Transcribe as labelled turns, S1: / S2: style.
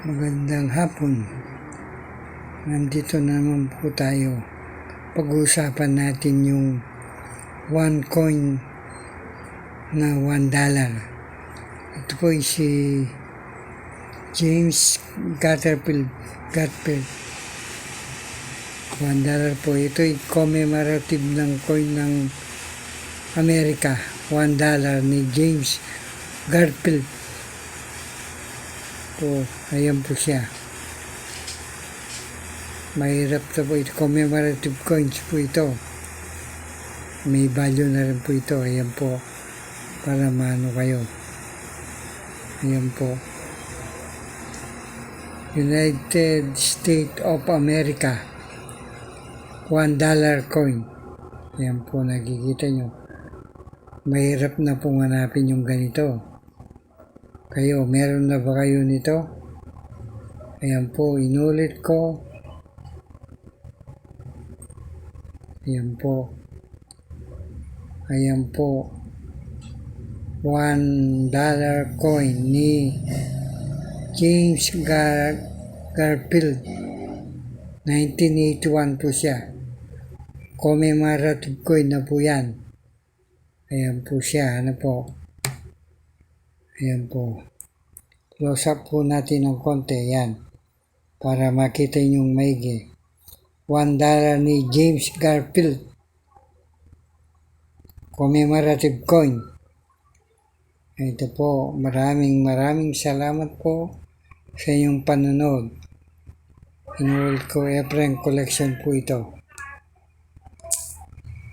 S1: Magandang hapon. Nandito na naman po tayo. Pag-uusapan natin yung one coin na $1. Ito po si James Garfield. $1 po. Ito ay commemorative ng coin ng Amerika. $1 ni James Garfield. Po, ayan po siya. Mahirap na po ito. Commemorative coins po ito. May value na rin po ito. Ayan po. Para maano kayo. Ayan po. United States of America. $1 coin. Ayan po. Nakikita nyo. Mahirap na pong hanapin yung ganito. Kayo, meron na ba kayo nito? Ayan po, inulit ko. Ayan po. Ayan po. $1 coin ni James Garfield. 1981 po siya. Commemorative coin na po yan. Ayan po siya. Ano po? Ayan po. Close up po natin ng konti. Ayan. Para makita yung maigi. $1 ni James Garfield. Commemorative coin. Ito po. Maraming salamat po sa inyong panonood. Inulit ko, Efren Collection po ito.